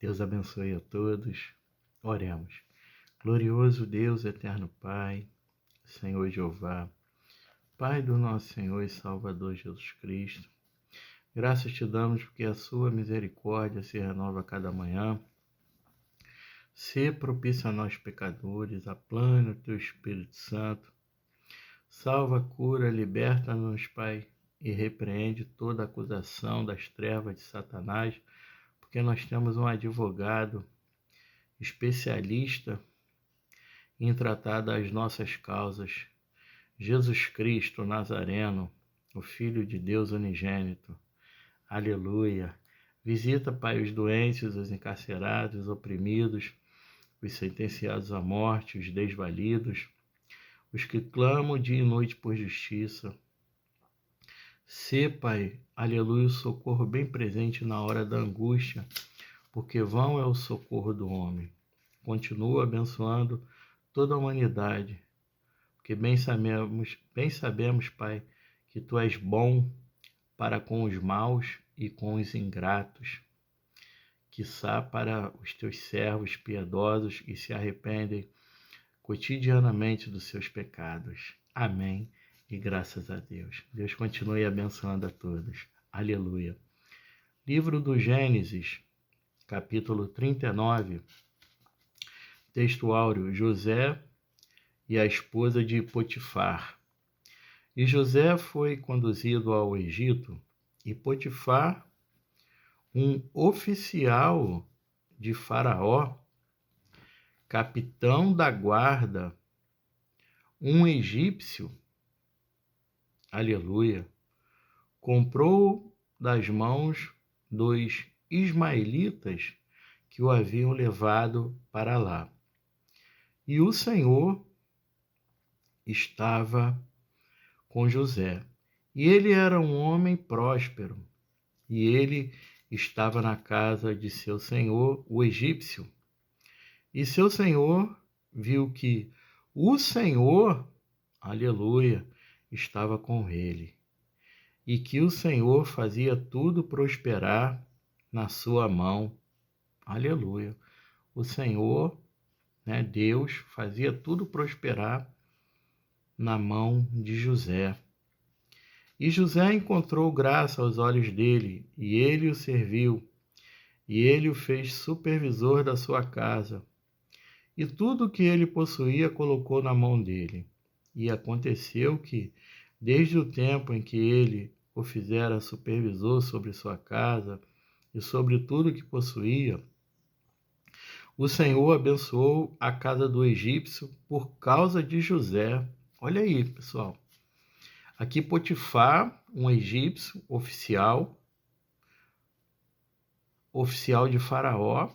Deus abençoe a todos. Oremos. Glorioso Deus, eterno Pai, Senhor Jeová, Pai do nosso Senhor e Salvador Jesus Cristo, graças te damos porque a sua misericórdia se renova a cada manhã. Sê propício a nós pecadores, aplane o teu Espírito Santo. Salva, cura, liberta-nos, Pai, e repreende toda acusação das trevas de Satanás, porque nós temos um advogado especialista em tratar das nossas causas, Jesus Cristo Nazareno, o Filho de Deus unigênito. Aleluia! Visita, Pai, os doentes, os encarcerados, os oprimidos, os sentenciados à morte, os desvalidos, os que clamam dia e noite por justiça. Sê, Pai, aleluia, o socorro bem presente na hora da angústia, porque vão é o socorro do homem. Continua abençoando toda a humanidade, porque bem sabemos, Pai, que Tu és bom para com os maus e com os ingratos, quiçá para os Teus servos piedosos que se arrependem cotidianamente dos seus pecados. Amém. E graças a Deus. Deus continue abençoando a todos. Aleluia. Livro do Gênesis, capítulo 39, texto áureo, José e a esposa de Potifar. E José foi conduzido ao Egito, e Potifar, um oficial de Faraó, capitão da guarda, um egípcio, aleluia, comprou das mãos dos ismaelitas que o haviam levado para lá. E o Senhor estava com José. E ele era um homem próspero, e ele estava na casa de seu senhor, o egípcio. E seu senhor viu que o Senhor, aleluia, estava com ele, e que o Senhor fazia tudo prosperar na sua mão. Aleluia. O Senhor, Deus, fazia tudo prosperar na mão de José. E José encontrou graça aos olhos dele, e ele o serviu, e ele o fez supervisor da sua casa. E tudo o que ele possuía colocou na mão dele. E aconteceu que, desde o tempo em que ele o fizera supervisor sobre sua casa e sobre tudo que possuía, o Senhor abençoou a casa do egípcio por causa de José. Olha aí, pessoal. Aqui Potifar, um egípcio oficial de Faraó,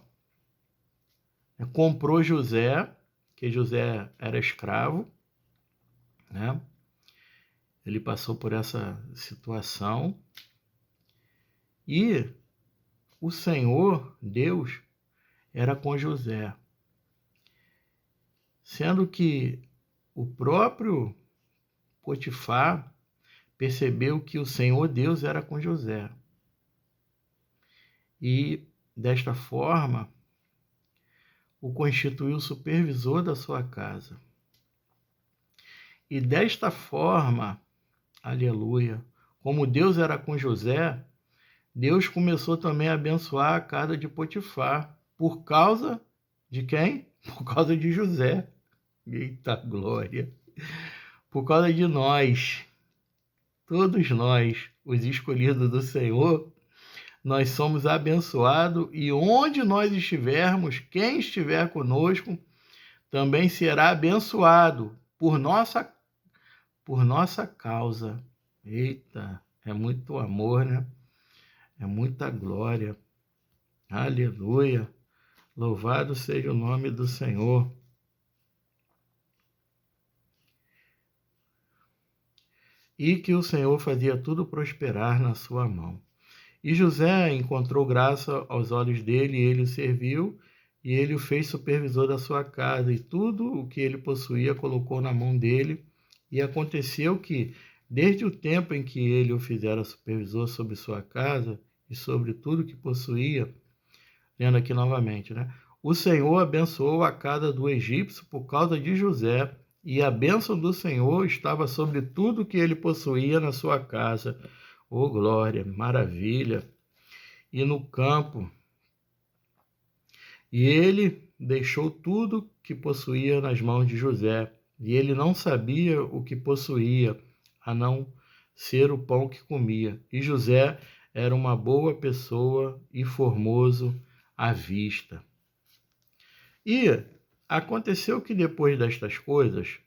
comprou José, que José era escravo, Ele passou por essa situação. E o Senhor, Deus, era com José. Sendo que o próprio Potifar percebeu que o Senhor Deus era com José. E, desta forma, o constituiu supervisor da sua casa. E desta forma, aleluia, como Deus era com José, Deus começou também a abençoar a casa de Potifar. Por causa de quem? Por causa de José. Eita glória! Por causa de nós. Todos nós, os escolhidos do Senhor, nós somos abençoados, e onde nós estivermos, quem estiver conosco, também será abençoado por nossa causa. Eita, é muito amor, né? É muita glória. Aleluia. Louvado seja o nome do Senhor. E que o Senhor fazia tudo prosperar na sua mão. E José encontrou graça aos olhos dele, e ele o serviu, e ele o fez supervisor da sua casa, e tudo o que ele possuía colocou na mão dele. E aconteceu que, desde o tempo em que ele o fizera supervisor sobre sua casa e sobre tudo que possuía, lendo aqui novamente, né? O Senhor abençoou a casa do egípcio por causa de José, e a bênção do Senhor estava sobre tudo que ele possuía na sua casa. Oh, glória, maravilha! E no campo. E ele deixou tudo que possuía nas mãos de José, e ele não sabia o que possuía, a não ser o pão que comia. E José era uma boa pessoa e formoso à vista. E aconteceu que depois destas coisas,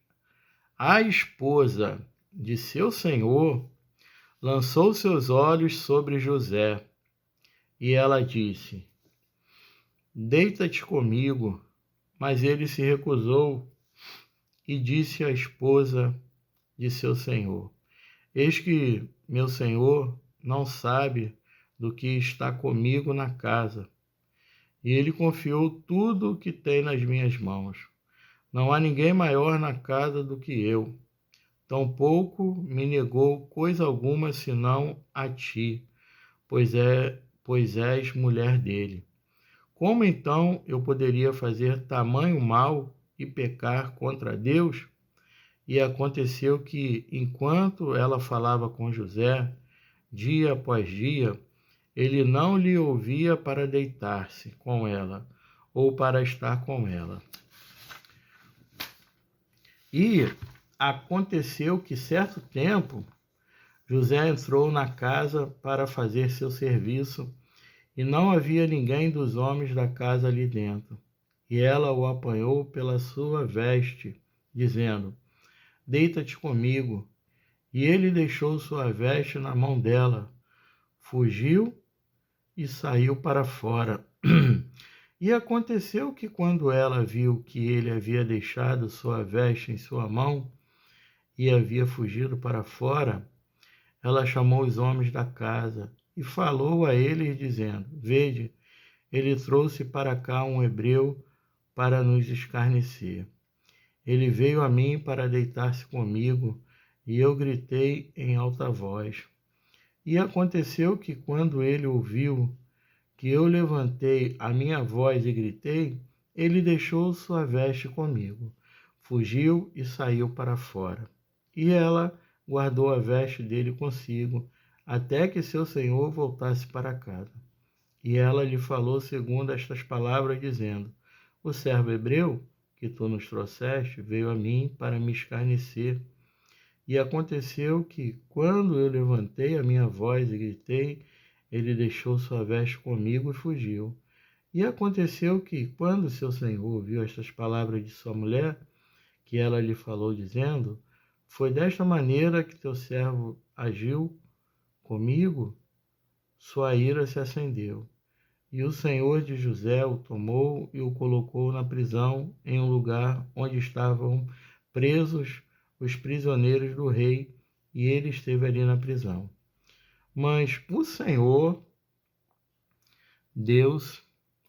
a esposa de seu senhor lançou seus olhos sobre José, e ela disse: Deita-te comigo. Mas ele se recusou e disse à esposa de seu senhor: Eis que meu senhor não sabe do que está comigo na casa, e ele confiou tudo o que tem nas minhas mãos. Não há ninguém maior na casa do que eu. Tampouco me negou coisa alguma senão a ti, pois és mulher dele. Como então eu poderia fazer tamanho mal e pecar contra Deus? E aconteceu que, enquanto ela falava com José, dia após dia, ele não lhe ouvia para deitar-se com ela ou para estar com ela. E aconteceu que, certo tempo, José entrou na casa para fazer seu serviço, e não havia ninguém dos homens da casa ali dentro. E ela o apanhou pela sua veste, dizendo: Deita-te comigo. E ele deixou sua veste na mão dela, fugiu e saiu para fora. E aconteceu que, quando ela viu que ele havia deixado sua veste em sua mão e havia fugido para fora, ela chamou os homens da casa e falou a eles, dizendo: Vede, ele trouxe para cá um hebreu para nos escarnecer. Ele veio a mim para deitar-se comigo, e eu gritei em alta voz. E aconteceu que, quando ele ouviu que eu levantei a minha voz e gritei, ele deixou sua veste comigo, fugiu e saiu para fora. E ela guardou a veste dele consigo, até que seu senhor voltasse para casa. E ela lhe falou segundo estas palavras, dizendo: O servo hebreu que tu nos trouxeste veio a mim para me escarnecer. E aconteceu que, quando eu levantei a minha voz e gritei, ele deixou sua veste comigo e fugiu. E aconteceu que, quando seu senhor ouviu estas palavras de sua mulher, que ela lhe falou, dizendo: Foi desta maneira que teu servo agiu comigo, sua ira se acendeu. E o senhor de José o tomou e o colocou na prisão, em um lugar onde estavam presos os prisioneiros do rei, e ele esteve ali na prisão. Mas o Senhor, Deus,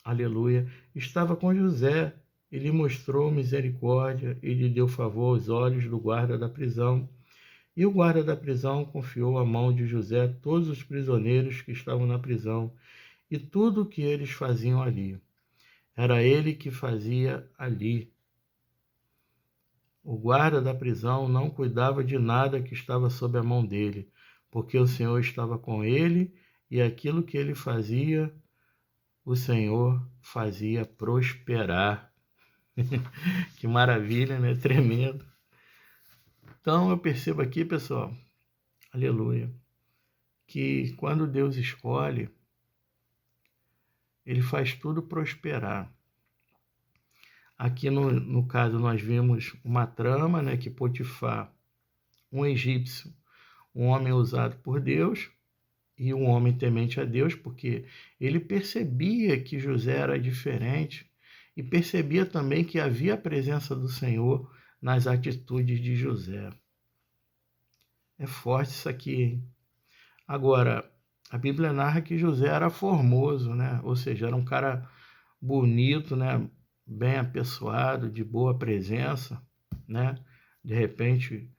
aleluia, estava com José, e lhe mostrou misericórdia e lhe deu favor aos olhos do guarda da prisão. E o guarda da prisão confiou à mão de José todos os prisioneiros que estavam na prisão, e tudo o que eles faziam ali. Era ele que fazia ali. O guarda da prisão não cuidava de nada que estava sob a mão dele, porque o Senhor estava com ele, e aquilo que ele fazia, o Senhor fazia prosperar. Que maravilha, né? Tremendo. Então eu percebo aqui, pessoal, aleluia, que quando Deus escolhe, ele faz tudo prosperar. Aqui no caso nós vimos uma trama, né, que Potifar, um egípcio, um homem usado por Deus e um homem temente a Deus, porque ele percebia que José era diferente e percebia também que havia a presença do Senhor nas atitudes de José. É forte isso aqui, hein? Agora, a Bíblia narra que José era formoso, né? Ou seja, era um cara bonito, né? Bem apessoado, de boa presença, né? De repente,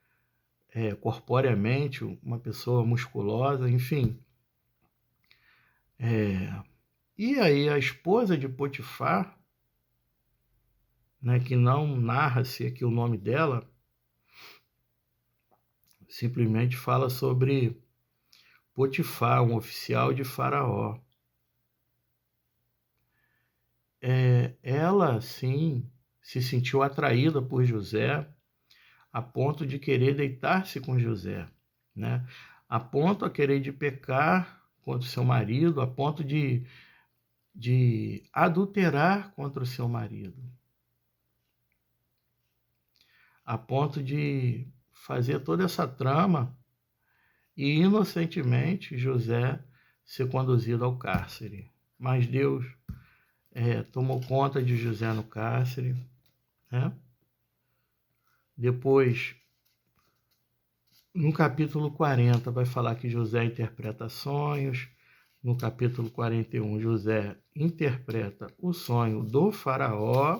corporeamente, uma pessoa musculosa, enfim. E aí a esposa de Potifar, né, que não narra-se aqui o nome dela, simplesmente fala sobre Potifar, um oficial de Faraó. Ela, sim, se sentiu atraída por José a ponto de querer deitar-se com José, né? A ponto a querer de pecar contra o seu marido, a ponto de adulterar contra o seu marido, a ponto de fazer toda essa trama e inocentemente José ser conduzido ao cárcere. Mas Deus tomou conta de José no cárcere, né? Depois, no capítulo 40, vai falar que José interpreta sonhos. No capítulo 41, José interpreta o sonho do faraó.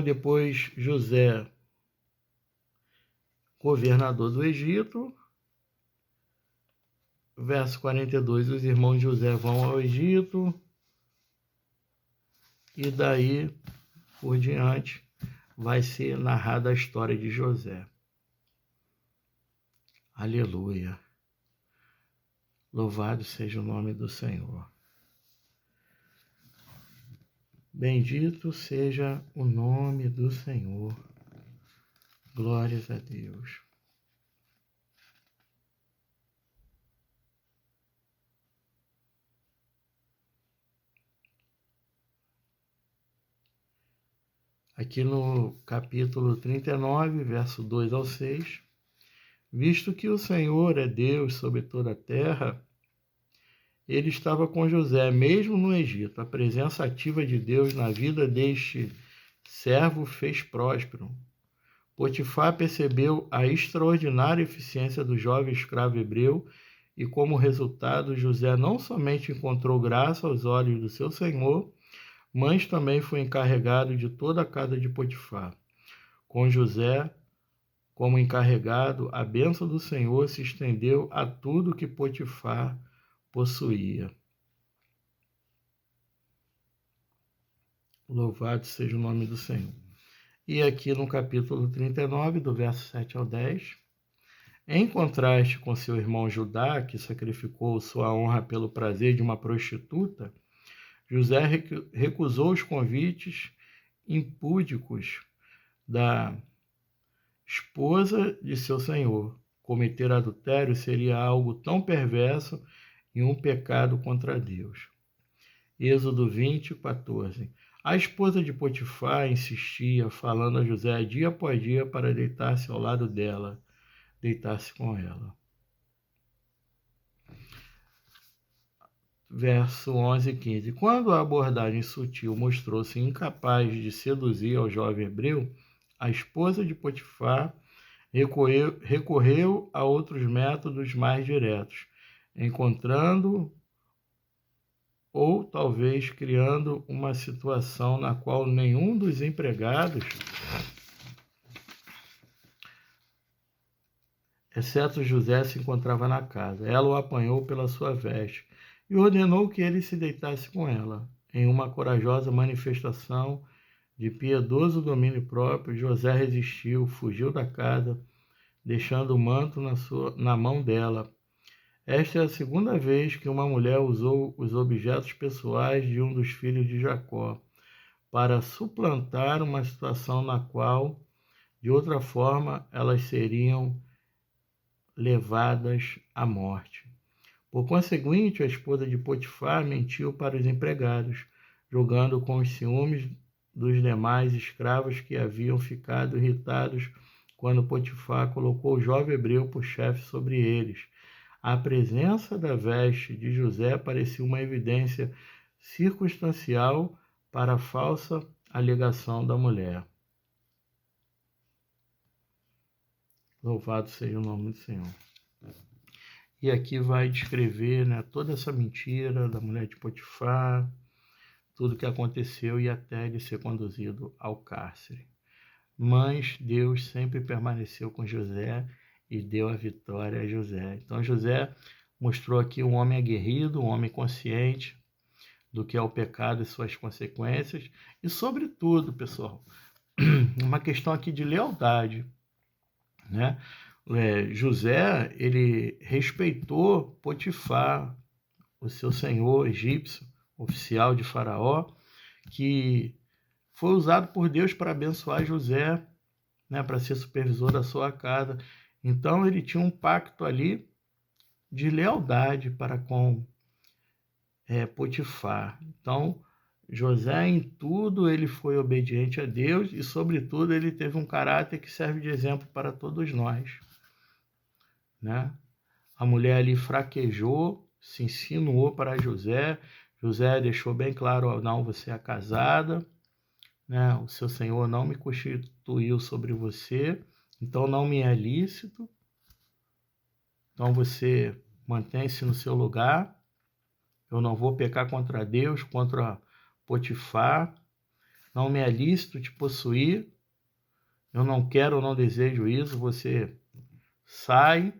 Depois, José, governador do Egito. Verso 42, os irmãos de José vão ao Egito. E daí por diante vai ser narrada a história de José. Aleluia. Louvado seja o nome do Senhor. Bendito seja o nome do Senhor. Glórias a Deus. Aqui no capítulo 39, verso 2 ao 6, visto que o Senhor é Deus sobre toda a terra, ele estava com José, mesmo no Egito. A presença ativa de Deus na vida deste servo fez próspero. Potifar percebeu a extraordinária eficiência do jovem escravo hebreu e, como resultado, José não somente encontrou graça aos olhos do seu senhor, mas também foi encarregado de toda a casa de Potifar. Com José como encarregado, a bênção do Senhor se estendeu a tudo que Potifar possuía. Louvado seja o nome do Senhor. E aqui no capítulo 39, do verso 7 ao 10, em contraste com seu irmão Judá, que sacrificou sua honra pelo prazer de uma prostituta, José recusou os convites impúdicos da esposa de seu senhor. Cometer adultério seria algo tão perverso e um pecado contra Deus. Êxodo 20, 14. A esposa de Potifar insistia, falando a José dia após dia para deitar-se ao lado dela, deitar-se com ela. Verso 11 e 15. Quando a abordagem sutil mostrou-se incapaz de seduzir ao jovem hebreu, a esposa de Potifar recorreu a outros métodos mais diretos, encontrando ou talvez criando uma situação na qual nenhum dos empregados, exceto José, se encontrava na casa. Ela o apanhou pela sua veste e ordenou que ele se deitasse com ela. Em uma corajosa manifestação de piedoso domínio próprio, José resistiu, fugiu da casa, deixando o manto na mão dela. Esta é a segunda vez que uma mulher usou os objetos pessoais de um dos filhos de Jacó para suplantar uma situação na qual, de outra forma, elas seriam levadas à morte. Por conseguinte, a esposa de Potifar mentiu para os empregados, jogando com os ciúmes dos demais escravos que haviam ficado irritados quando Potifar colocou o jovem hebreu por chefe sobre eles. A presença da veste de José parecia uma evidência circunstancial para a falsa alegação da mulher. Louvado seja o nome do Senhor. E aqui vai descrever, né, toda essa mentira da mulher de Potifar, tudo que aconteceu e até ele ser conduzido ao cárcere. Mas Deus sempre permaneceu com José e deu a vitória a José. Então José mostrou aqui um homem aguerrido, um homem consciente do que é o pecado e suas consequências, e sobretudo, pessoal, uma questão aqui de lealdade, né? José, ele respeitou Potifar, o seu senhor egípcio, oficial de Faraó, que foi usado por Deus para abençoar José, né, para ser supervisor da sua casa. Então ele tinha um pacto ali de lealdade para com Potifar. Então José, em tudo, ele foi obediente a Deus e, sobretudo, ele teve um caráter que serve de exemplo para todos nós, né? A mulher ali fraquejou, se insinuou para José. José deixou bem claro: não, você é casada, né? O seu senhor não me constituiu sobre você, então não me é lícito. Então você mantém-se no seu lugar. Eu não vou pecar contra Deus, contra Potifar. Não me é lícito te possuir. Eu não quero ou não desejo isso. Você sai,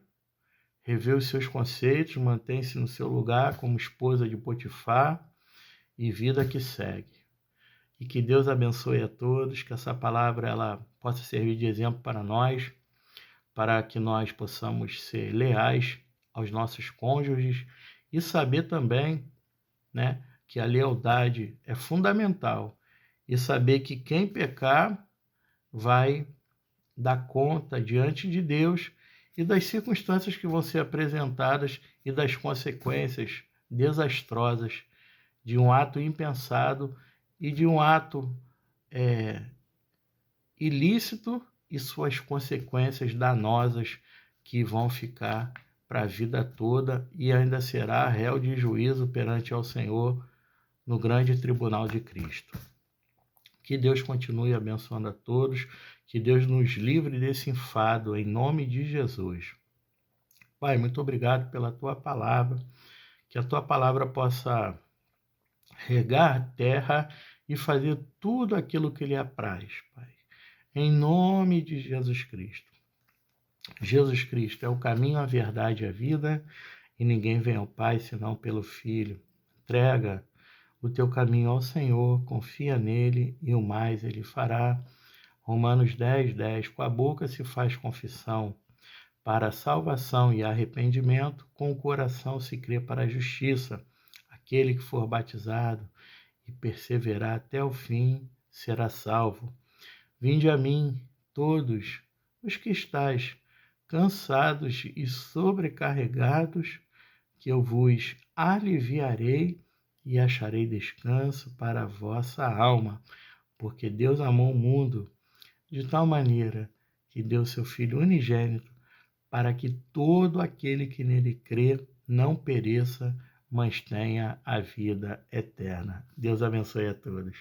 revê os seus conceitos, mantém-se no seu lugar como esposa de Potifar e vida que segue. E que Deus abençoe a todos, que essa palavra ela possa servir de exemplo para nós, para que nós possamos ser leais aos nossos cônjuges e saber também, né, que a lealdade é fundamental e saber que quem pecar vai dar conta diante de Deus e das circunstâncias que vão ser apresentadas e das consequências desastrosas de um ato impensado e de um ato ilícito e suas consequências danosas que vão ficar para a vida toda e ainda será réu de juízo perante ao Senhor no grande tribunal de Cristo. Que Deus continue abençoando a todos, que Deus nos livre desse enfado, em nome de Jesus. Pai, muito obrigado pela Tua palavra, que a Tua palavra possa regar a terra e fazer tudo aquilo que lhe apraz, Pai. Em nome de Jesus Cristo. Jesus Cristo é o caminho, a verdade e a vida, e ninguém vem ao Pai senão pelo Filho. Entrega o teu caminho ao Senhor, confia nele e o mais ele fará. Romanos 10:10. Com a boca se faz confissão para a salvação e arrependimento, com o coração se crê para a justiça. Aquele que for batizado e perseverar até o fim será salvo. Vinde a mim, todos os que estáis cansados e sobrecarregados, que eu vos aliviarei e acharei descanso para a vossa alma, porque Deus amou o mundo de tal maneira que deu seu Filho unigênito, para que todo aquele que nele crê não pereça, mas tenha a vida eterna. Deus abençoe a todos.